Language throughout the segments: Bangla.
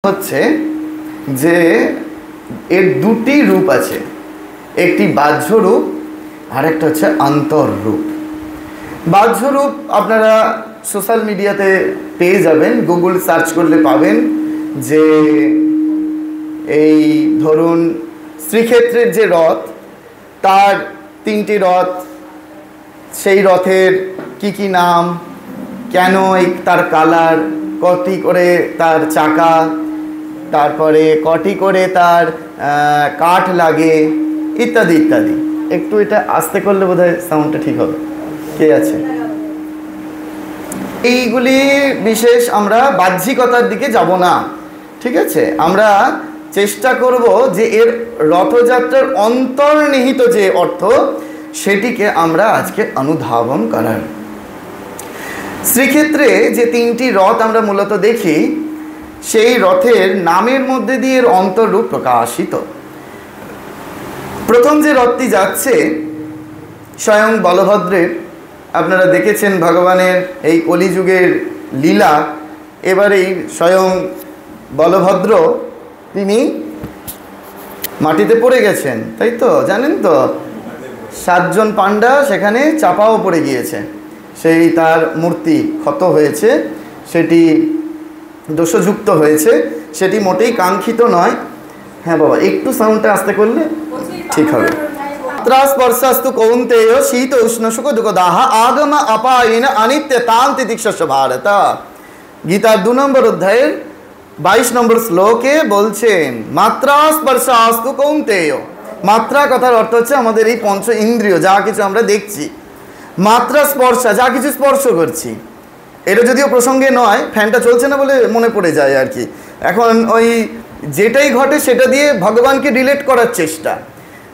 হচ্ছে যে এর দুটি রূপ আছে, একটি বাহ্য রূপ আর একটা হচ্ছে অন্তর রূপ। বাহ্য রূপ আপনারা সোশ্যাল মিডিয়াতে পেয়ে যাবেন, গুগল সার্চ করলে পাবেন যে এই ধরুন শ্রীক্ষেত্রের যে রথ, তার তিনটি রথ, সেই রথের কি নাম, কেন তার কালার, কটি করে তার চাকা, তারপরে কটি করে তার কাঠ লাগে, ইত্যাদি ইত্যাদি। একটু এটা আস্তে করলে বোধহয় সাউন্ডটা ঠিক হবে। কে আছে? এইগুলি বিশেষ আমরা বাহ্যিকতার দিকে যাব না, ঠিক আছে? আমরা চেষ্টা করব যে এর রথযাত্রার অন্তর্নিহিত যে অর্থ, সেটিকে আমরা আজকে অনুধাবন করার। শ্রীক্ষেত্রে যে তিনটি রথ আমরা মূলত দেখি, সেই রথের নামের মধ্যে দিয়ে এর অন্তররূপ প্রকাশিত। প্রথম যে রথটি যাচ্ছে স্বয়ং বলভদ্রের, আপনারা দেখেছেন ভগবানের এই কলিযুগের লীলা। এবারেই স্বয়ং বলভদ্র তিনি মাটিতে পড়ে গেছেন, তাই তো? জানেন তো, 7 জন পাণ্ডা সেখানে চাপাও পড়ে গিয়েছে, সেই তার মূর্তি ক্ষত হয়েছে, সেটি দোষযুক্ত হয়েছে, সেটি মোটেই কাঙ্ক্ষিত নয়। হ্যাঁ বাবা, একটু সাউন্ডটা আস্তে করলে ঠিক হবে। স্পর্শাস্তু কৌন্তেয় শীত উষ্ণ সুখ দুঃখ দাহা আগম আপায়ন অনিত্যতাং তিতিক্ষস্য ভারত। গীতার 2 নম্বর অধ্যায়ের 22 নম্বর শ্লোকে বলছেন মাত্রা স্পর্শাস্তু কৌন্তেয়। মাত্রা কথার অর্থ হচ্ছে আমাদের এই পঞ্চ ইন্দ্রিয়, যা কিছু আমরা দেখছি। মাত্রা স্পর্শা, যা কিছু স্পর্শ করছি। এটা যদিও প্রসঙ্গে নয়, ফ্যানটা চলছে না বলে মনে পড়ে যায় আর কি। এখন ওই যেটাই ঘটে সেটা দিয়ে ভগবানকে রিলেট করার চেষ্টা।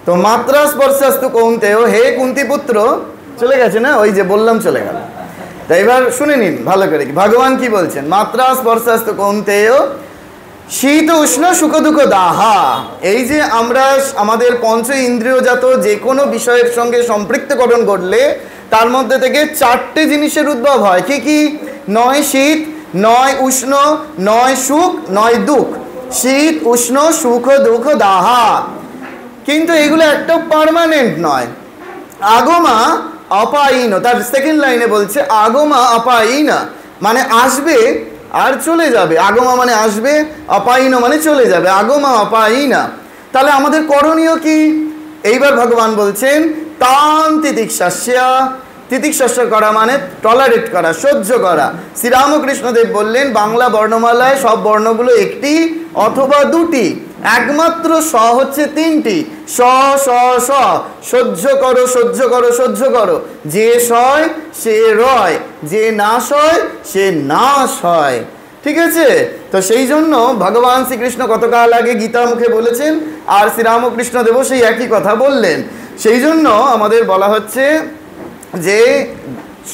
তো মাত্রা স্পর্শাস্তু কৌন্তেয়, হে কুন্তিপুত্র, চলে গেছে না, ওই যে বললাম চলে গেল। তাই এবার শুনে নিন ভালো করে, ভগবান কি বলছেন। মাত্রা স্পর্শাস্তু কৌন্তেয় শীত উষ্ণ সুখ দুঃখ দাহা। এই যে আমরা আমাদের পঞ্চ ইন্দ্রিয়জাত যে কোনো বিষয়ের সঙ্গে সম্পৃক্তকরণ ঘটলে তার মধ্যে থেকে 4টে জিনিসের উদ্ভব হয়। কি কি? নয় শীত, নয় উষ্ণ, নয় সুখ, নয় দুঃখ। শীত উষ্ণ সুখ দুঃখ দাহা। কিন্তু এগুলো একটা পার্মানেন্ট নয়। আগমা অপায়ীন, তার সেকেন্ড লাইনে বলছে আগমা অপায়ীন, মানে আসবে আর চলে যাবে। আগমা মানে আসবে, অপায়ীন মানে চলে যাবে। আগমা অপায়ীন। তাহলে আমাদের করণীয় কি? এইবার ভগবান বলছেন তাং তিতিক্ষস্য। তিতিক্ষস্য করা মানে টলারেট করা, সহ্য করা। শ্রীরামকৃষ্ণদেব বললেন বাংলা বর্ণমালায় সব বর্ণগুলো একটি অথবা দুটি, একমাত্র স হচ্ছে 3টি। স স স, সহ্য করো সহ্য করো সহ্য করো। যে সয় সে রয়, যে না সয় সে নাশ হয়। ঠিক আছে? তো সেই জন্য ভগবান শ্রীকৃষ্ণ কতকাল আগে গীতার মুখে বলেছেন, আর শ্রীরামকৃষ্ণ দেব সেই একই কথা বললেন। সেই জন্য আমাদের বলা হচ্ছে যে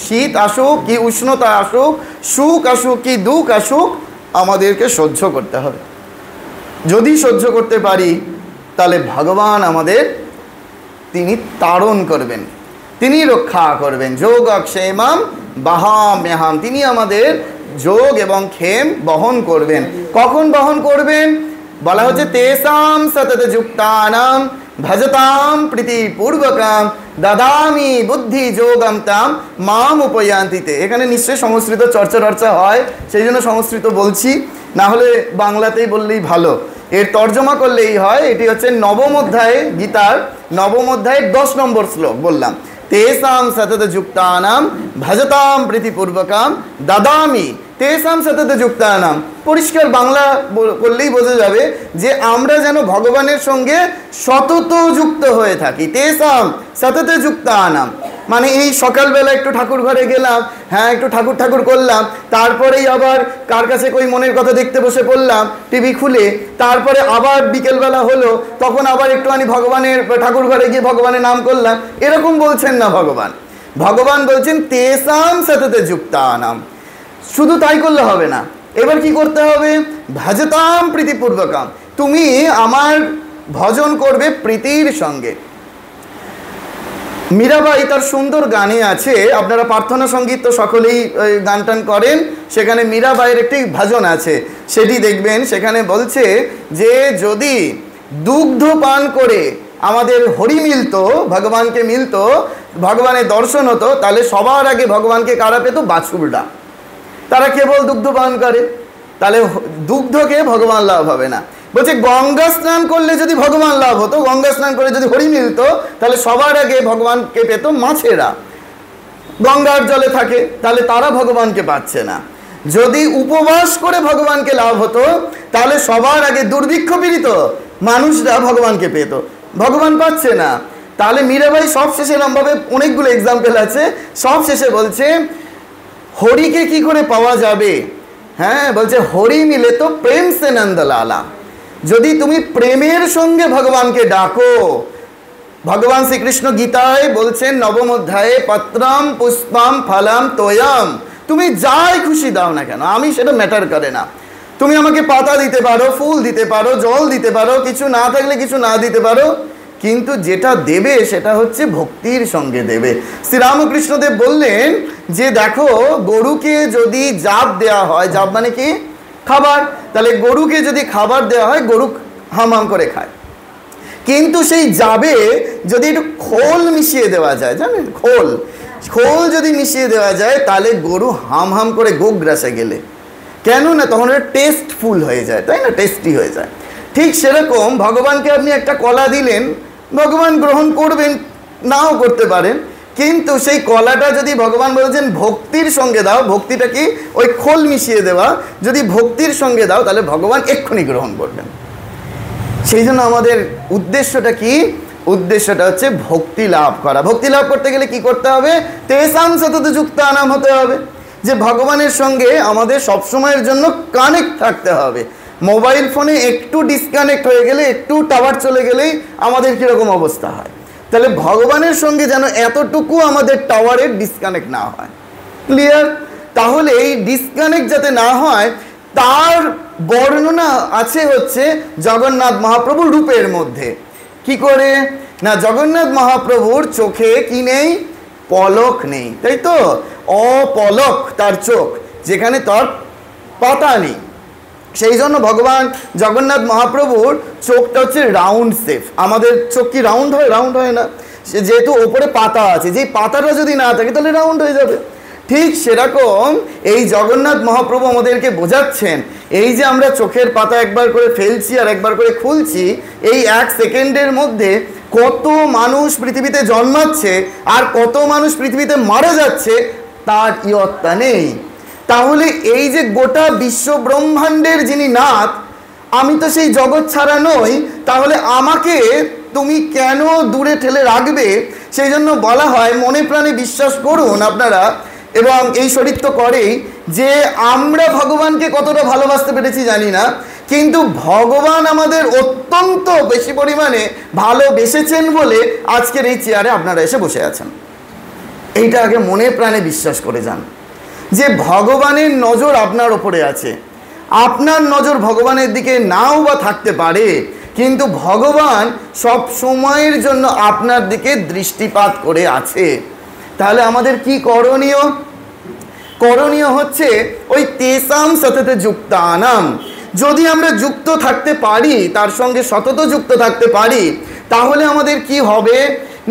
শীত আসুক কি উষ্ণতা আসুক, সুখ আসুক কি দুঃখ আসুক, আমাদেরকে সহ্য করতে হবে। যদি সহ্য করতে পারি তাহলে ভগবান আমাদের তিনি তাড়ন করবেন, তিনি রক্ষা করবেন। যোগ ক্ষেমাম বাহাম্যহাম, তিনি আমাদের যোগ এবং ক্ষেম বহন করবেন। কখন বহন করবেন? বলা হচ্ছে তেসাম সতত যুক্তানাম ভজতাম প্রীতিপূর্বকাম দদামি বুদ্ধি যোগম তাম মাম উপয়ান্তিতে। এখানে নিশ্চয়ই সংস্কৃত চর্চা হয়, সেই জন্য সংস্কৃত বলছি, না হলে বাংলাতেই বললেই ভালো। এর তর্জমা করলেই হয়। এটি হচ্ছে 9ম অধ্যায়ে, গীতার 9ম অধ্যায়ের 10 নম্বর শ্লোক বললাম। তেসাম সতত যুক্তানাম ভজতাম প্রীতিপূর্বকাম দদামি তেসাম সতত যুক্তানাম। পরিষ্কার বাংলা করলেই বোঝা যাবে যে আমরা যেন ভগবানের সঙ্গে সতত যুক্ত হয়ে থাকি। তেসাম সতত যুক্তানাম মানে এই সকালবেলা একটু ঠাকুর ঘরে গেলাম, হ্যাঁ একটু ঠাকুর করলাম, তারপরেই আবার কার কাছে কই মনের কথা দেখতে বসে পড়লাম টিভি খুলে, তারপরে আবার বিকেলবেলা হলো, তখন আবার একটুখানি ভগবানের ঠাকুর ঘরে গিয়ে ভগবানের নাম করলাম। এরকম বলছেন না ভগবান। ভগবান বলছেন তেসাম সতত যুক্তানাম। শুধু তাই করলে হবে না, এবার কি করতে হবে? ভজতাম প্রীতিপূর্বকাম, তুমি আমার ভজন করবে প্রীতির সঙ্গে। মীরাবাই তার সুন্দর গানে আছে, আপনারা প্রার্থনা সঙ্গীত তো সকলেই গান টান করেন, সেখানে মীরাবাইয়ের একটি ভজন আছে, সেটি দেখবেন সেখানে বলছে যে যদি দুগ্ধ পান করে আমাদের হরি মিলতো, ভগবানকে মিলতো, ভগবানের দর্শন হতো, তাহলে সবার আগে ভগবানকে কারা পেত? বাছুররা। তারা কেবল দুগ্ধ পান করে, তাহলে দুগ্ধকে ভগবান লাভ হবে না। বলছে গঙ্গা স্নান করলে যদি ভগবান লাভ হতো, গঙ্গা স্নান করে যদি হরি মিলতো, তাহলে সবার আগে ভগবানকে পেত মাছেরা। গঙ্গার জলে থাকে, তাহলে তারা ভগবানকে পাচ্ছে না। যদি উপবাস করে ভগবানকে লাভ হতো, তাহলে সবার আগে দুর্ভিক্ষ পীড়িত মানুষরা ভগবানকে পেত, ভগবান পাচ্ছে না। তাহলে মীরাবাই সব শেষে লম্বাবে অনেকগুলো এক্সাম্পল আছে, সব শেষে বলছে হরিকে কি করে পাওয়া যাবে? হ্যাঁ, বলছে হরি মিলে তো প্রেম সে নন্দলালা। যদি তুমি প্রেমের সঙ্গে ভগবানকে ডাকো, ভগবান শ্রীকৃষ্ণ গীতায় বলছেন নবম অধ্যায়ে, পত্রম পুষ্পম ফলম তোয়ম, তুমি যাই খুশি দাও না কেন, আমি সেটা ম্যাটার করে না। তুমি আমাকে পাতা দিতে পারো, ফুল দিতে পারো, জল দিতে পারো, কিছু না থাকলে কিছু না দিতে পারো, কিন্তু যেটা দেবে সেটা হচ্ছে ভক্তির সঙ্গে দেবে। শ্রীরামকৃষ্ণদেব বললেন যে দেখো, গরুকে যদি জাব দেওয়া হয়, জাব মানে কি? খাবার। তাহলে গরুকে যদি খাবার দেওয়া হয়, গরু হাম হাম করে খায়, কিন্তু সেই জাবে যদি একটু খোল মিশিয়ে দেওয়া যায়, জানেন খোল, খোল যদি মিশিয়ে দেওয়া যায়, তাহলে গরু হাম হাম করে গোগ্রাসে গেলে, কেন না তখন এটা টেস্টফুল হয়ে যায়, তাই না, টেস্টি হয়ে যায়। ঠিক সেরকম ভগবানকে আপনি একটা কলা দিলেন, ভগবান গ্রহণ করবেন, নাও করতে পারেন, কিন্তু সেই কলাটা যদি ভগবান বলেছেন ভক্তির সঙ্গে দাও, ভক্তিটা কি? ওই খোল মিশিয়ে দেওয়া, যদি ভক্তির সঙ্গে দাও তাহলে ভগবান এক্ষুনি গ্রহণ করবেন। সেই জন্য আমাদের উদ্দেশ্যটা কি? উদ্দেশ্যটা হচ্ছে ভক্তি লাভ করা। ভক্তি লাভ করতে গেলে কি করতে হবে? তেসাম সতত যুক্তানাম হতে হবে, যে ভগবানের সঙ্গে আমাদের সবসময়ের জন্য কানেক্ট থাকতে হবে। মোবাইল ফোনে একটু ডিসকানেক্ট হয়ে গেলে, একটু টাওয়ার চলে গেলেই আমাদের কীরকম অবস্থা হয়। তাহলে ভগবানের সঙ্গে যেন এতটুকু আমাদের টাওয়ারের ডিসকানেক্ট না হয়। ক্লিয়ার? তাহলে এই ডিসকানেক্ট যাতে না হয় তার বর্ণনা আছে হচ্ছে জগন্নাথ মহাপ্রভুর রূপের মধ্যে। কি করে না, জগন্নাথ মহাপ্রভুর চোখে কি নেই? পলক নেই, তাই তো? অপলক তার চোখ, যেখানে তার পাতা নেই। সেই জন্য ভগবান জগন্নাথ মহাপ্রভুর চোখটা হচ্ছে রাউন্ড শেপ। আমাদের চোখ কি রাউন্ড হয়? রাউন্ড হয় না, সে যেহেতু ওপরে পাতা আছে, যেই পাতাটা যদি না থাকে তাহলে রাউন্ড হয়ে যাবে। ঠিক সেরকম এই জগন্নাথ মহাপ্রভু আমাদেরকে বোঝাচ্ছেন, এই যে আমরা চোখের পাতা একবার করে ফেলছি আর একবার করে খুলছি, এই 1 সেকেন্ডের মধ্যে কত মানুষ পৃথিবীতে জন্মাচ্ছে আর কত মানুষ পৃথিবীতে মারা যাচ্ছে তার ইয়ত্তা নেই। তাহলে এই যে গোটা বিশ্ব ব্রহ্মাণ্ডের যিনি নাথ, আমি তো সেই জগৎ ছাড়া নই, তাহলে আমাকে তুমি কেন দূরে ঠেলে রাখবে? সেই জন্য বলা হয় মনে প্রাণে বিশ্বাস করুন আপনারা, এবং এই শরীর তো করেই, যে আমরা ভগবানকে কতটা ভালোবাসতে পেরেছি জানি না, কিন্তু ভগবান আমাদের অত্যন্ত বেশি পরিমাণে ভালোবেসেছেন বলে আজকের এই চেয়ারে আপনারা এসে বসে আছেন। এইটা আগে মনে প্রাণে বিশ্বাস করে যান, যে ভগবানের নজর আপনার ওপরে আছে। আপনার নজর ভগবানের দিকে নাও বা থাকতে পারে, কিন্তু ভগবান সব সময়ের জন্য আপনার দিকে দৃষ্টিপাত করে আছে। তাহলে আমাদের কি করণীয়? করণীয় হচ্ছে ওই তেসাম সততে যুক্তানাম। যদি আমরা যুক্ত থাকতে পারি, তার সঙ্গে সতত যুক্ত থাকতে পারি, তাহলে আমাদের কি হবে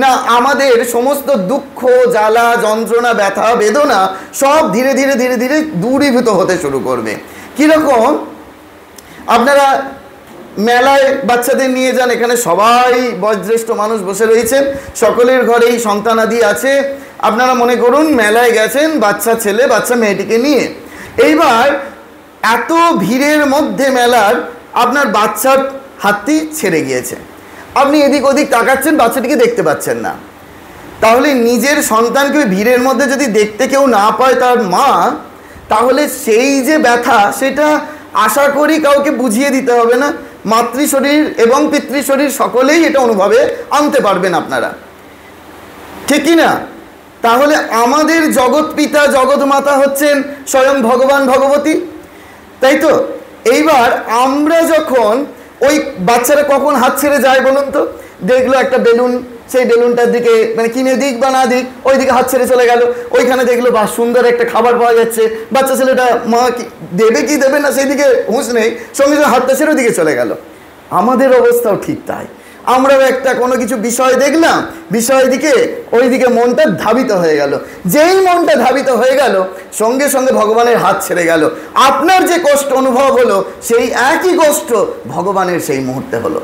না, আমাদের সমস্ত দুঃখ, জ্বালা, যন্ত্রণা, ব্যথা, বেদনা সব ধীরে ধীরে ধীরে ধীরে দূরীভূত হতে শুরু করবে। কীরকম? আপনারা মেলায় বাচ্চাদের নিয়ে যান, এখানে সবাই বয়োজ্যেষ্ঠ মানুষ বসে রয়েছেন, সকলের ঘরেই সন্তানাদি আছে। আপনারা মনে করুন মেলায় গেছেন বাচ্চা ছেলে বাচ্চা মেয়েটিকে নিয়ে, এইবার এত ভিড়ের মধ্যে মেলার আপনার বাচ্চার হাতটি ছেড়ে গিয়েছে, আপনি এদিক ওদিক তাকাচ্ছেন, বাচ্চাটিকে দেখতে পাচ্ছেন না। তাহলে নিজের সন্তানকে ভিড়ের মধ্যে যদি দেখতে কেউ না পায় তার মা, তাহলে সেই যে ব্যথা সেটা আশা করি কাউকে বুঝিয়ে দিতে হবে না, মাতৃশরীর এবং পিতৃশরীর সকলেই এটা অনুভবে আনতে পারবেন আপনারা, ঠিক কি না? তাহলে আমাদের জগৎ পিতা জগৎ মাতা হচ্ছেন স্বয়ং ভগবান ভগবতী, তাই তো? এইবার আমরা যখন ওই বাচ্চারা কখন হাত ছেড়ে যায় বলুন তো? দেখলো একটা বেলুন সেই বেলুনটার দিকে মানে কিনে দিক বা না দিক ওই দিকে হাত ছেড়ে চলে গেল। ওইখানে দেখলো বা সুন্দর একটা খাবার পাওয়া যাচ্ছে, বাচ্চা ছেলেটা মা দেবে কি দেবে না সেই দিকে হুঁশ নেই, সঙ্গে সঙ্গে হাতটা ছেড়ে ওদিকে চলে গেল। আমাদের অবস্থাও ঠিক তাই। আমরাও একটা কোনো কিছু বিষয় দেখলাম, বিষয়ের দিকে ওই দিকে মনটা ধাবিত হয়ে গেল। যেই মনটা ধাবিত হয়ে গেল সঙ্গে সঙ্গে ভগবানের হাত ছেড়ে গেল। আপনার যে কষ্ট অনুভব হলো সেই একই কষ্ট ভগবানের সেই মুহূর্তে হলো।